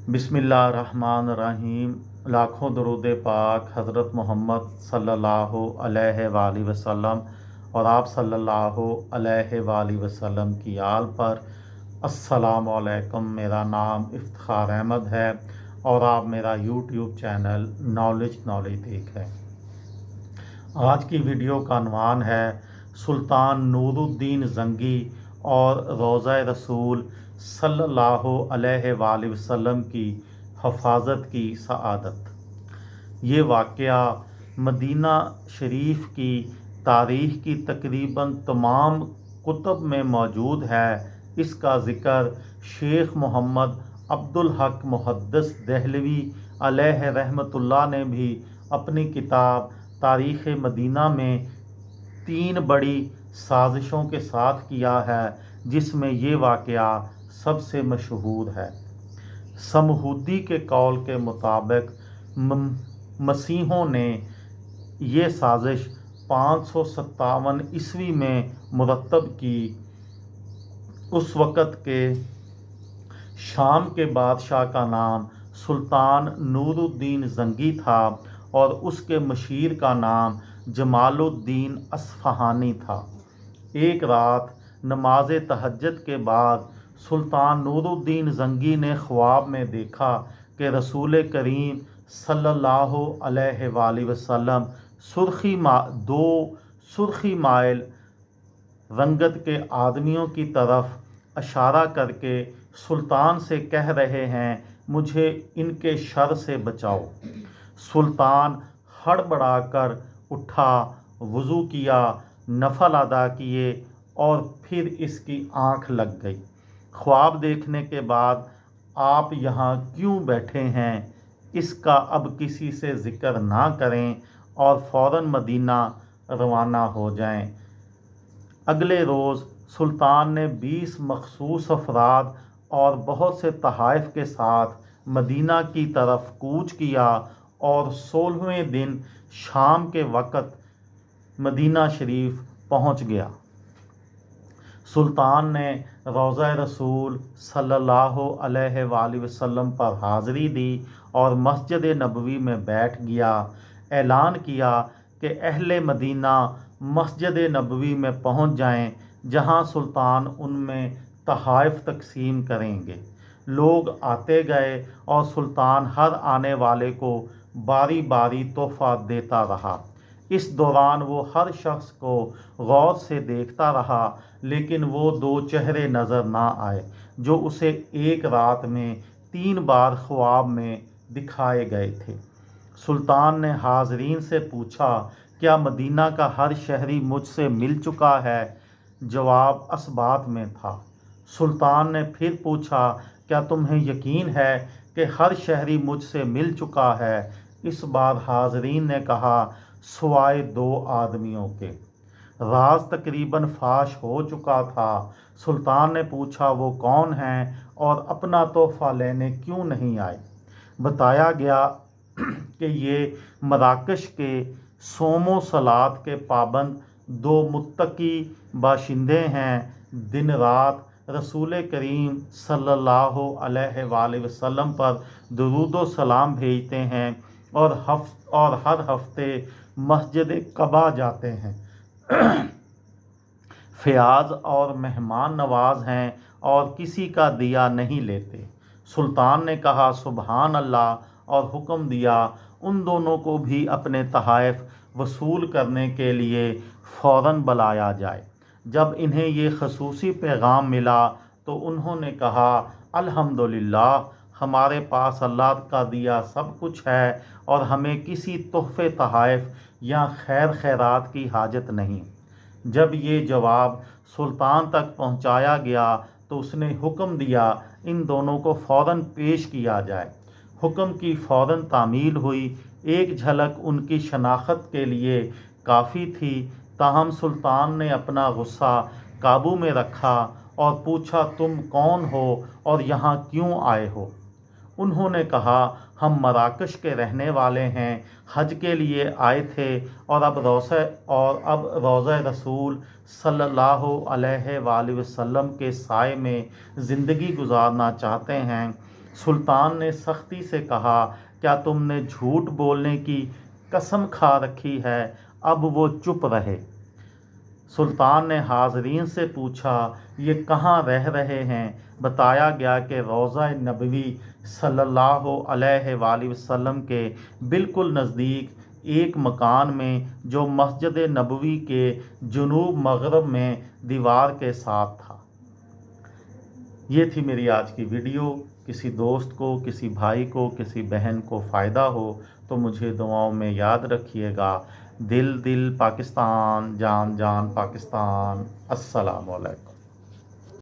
बिस्मिल्लाहिर्रहमानिर्रहीम। लाखों दरूद पाक हज़रत मोहम्मद सल्लल्लाहु अलैहि वसल्लम और आप सल्लल्लाहु अलैहि वसल्लम की आल पर। अस्सलामु अलैकुम। मेरा नाम इफ्तिखार अहमद है और आप मेरा यूट्यूब चैनल नॉलेज देख रहे हैं। आज की वीडियो का अनवान है सुल्तान नूरुद्दीन ज़ंगी और रोज़ा रसूल सल्लल्लाहु अलैहि वसल्लम की हफाजत की सआदत। ये वाक़या मदीना शरीफ की तारीख़ की तकरीबन तमाम कुतुब में मौजूद है। इसका ज़िक्र शेख मोहम्मद अब्दुल हक मुहद्दिस देहलवी अलैहि रहमतुल्लाह ने भी अपनी किताब तारीख़ मदीना में 3 बड़ी साजिशों के साथ किया है, जिसमें ये वाक़या सबसे मशहूर है। समहूदी के कौल के मुताबिक मसीहों ने ये साजिश 557 ईस्वी में मुरतब की। उस वक़्त के शाम के बादशाह का नाम सुल्तान नूरुद्दीन ज़ंगी था और उसके मशीर का नाम जमालुद्दीन अस्फ़हानी था। एक रात नमाज तहज्जुद के बाद सुल्तान नूरुद्दीन ज़ंगी ने ख्वाब में देखा कि रसूल करीम सल्लल्लाहु अलैहि वसल्लम दो सुर्खी माइल रंगत के आदमियों की तरफ इशारा करके सुल्तान से कह रहे हैं, मुझे इनके शर से बचाओ। सुल्तान हड़बड़ाकर उठा, वज़ू किया, नफल अदा किए और फिर इसकी आँख लग गई। ख्वाब देखने के बाद आप यहाँ क्यों बैठे हैं, इसका अब किसी से ज़िक्र ना करें और फ़ौरन मदीना रवाना हो जाएं। अगले रोज़ सुल्तान ने 20 मखसूस अफराद और बहुत से तहाइफ के साथ मदीना की तरफ कूच किया और 16वें दिन शाम के वक़्त मदीना शरीफ पहुँच गया। सुल्तान ने रोज़ा रसूल सल्लल्लाहु अलैहि वसल्लम पर हाज़री दी और मस्जिद नबवी में बैठ गया। ऐलान किया कि अहले मदीना मस्जिद नबवी में पहुँच जाएं, जहां सुल्तान उनमें तहाइफ तकसीम करेंगे। लोग आते गए और सुल्तान हर आने वाले को बारी बारी तोहफ़ा देता रहा। इस दौरान वो हर शख्स को गौर से देखता रहा, लेकिन वो 2 चेहरे नज़र ना आए जो उसे एक रात में 3 बार ख्वाब में दिखाए गए थे। सुल्तान ने हाज़रीन से पूछा, क्या मदीना का हर शहरी मुझसे मिल चुका है? जवाब असबात में था। सुल्तान ने फिर पूछा, क्या तुम्हें यकीन है कि हर शहरी मुझसे मिल चुका है? इस बार हाज़रीन ने कहा, सिवाय 2 आदमियों के। राज तकरीबन फाश हो चुका था। सुल्तान ने पूछा, वो कौन हैं और अपना तोहफ़ा लेने क्यों नहीं आए? बताया गया कि ये मराकश के सोमो सलात के पाबंद 2 मुत्तकी बाशिंदे हैं। दिन रात रसूल करीम सल्लल्लाहु अलैहि वसल्लम पर दुरूद व सलाम भेजते हैं और हर हफ्ते मस्जिद कबा जाते हैं। फ़याज़ और मेहमान नवाज हैं और किसी का दिया नहीं लेते। सुल्तान ने कहा, सुबहान अल्लाह, और हुक्म दिया उन दोनों को भी अपने तहाइफ वसूल करने के लिए फ़ौरन बुलाया जाए। जब इन्हें ये खसूसी पैगाम मिला तो उन्होंने कहा, अल्हम्दुलिल्लाह, हमारे पास अल्लाह का दिया सब कुछ है और हमें किसी तोहफ़े तहाइफ या खैरात की हाजत नहीं। जब ये जवाब सुल्तान तक पहुंचाया गया तो उसने हुक्म दिया, इन दोनों को फ़ौरन पेश किया जाए। हुक्म की फ़ौरन तामील हुई। एक झलक उनकी शनाख्त के लिए काफ़ी थी, ताहम सुल्तान ने अपना गुस्सा काबू में रखा और पूछा, तुम कौन हो और यहाँ क्यों आए हो? उन्होंने कहा, हम मराकश के रहने वाले हैं, हज के लिए आए थे और अब रोज़ा रसूल सल्लल्लाहु अलैहि वसल्लम के साए में ज़िंदगी गुजारना चाहते हैं। सुल्तान ने सख्ती से कहा, क्या तुमने झूठ बोलने की कसम खा रखी है? अब वो चुप रहे। सुल्तान ने हाज़रीन से पूछा, ये कहाँ रह रहे हैं? बताया गया कि रोज़ा नबवी सल्लल्लाहु अलैहि वसल्लम के बिल्कुल नज़दीक एक मकान में, जो मस्जिद नबवी के जुनूब मगरब में दीवार के साथ था। ये थी मेरी आज की वीडियो। किसी दोस्त को, किसी भाई को, किसी बहन को फ़ायदा हो तो मुझे दुआओं में याद रखिएगा। दिल दिल पाकिस्तान, जान जान पाकिस्तान। अस्सलाम वालेकुम।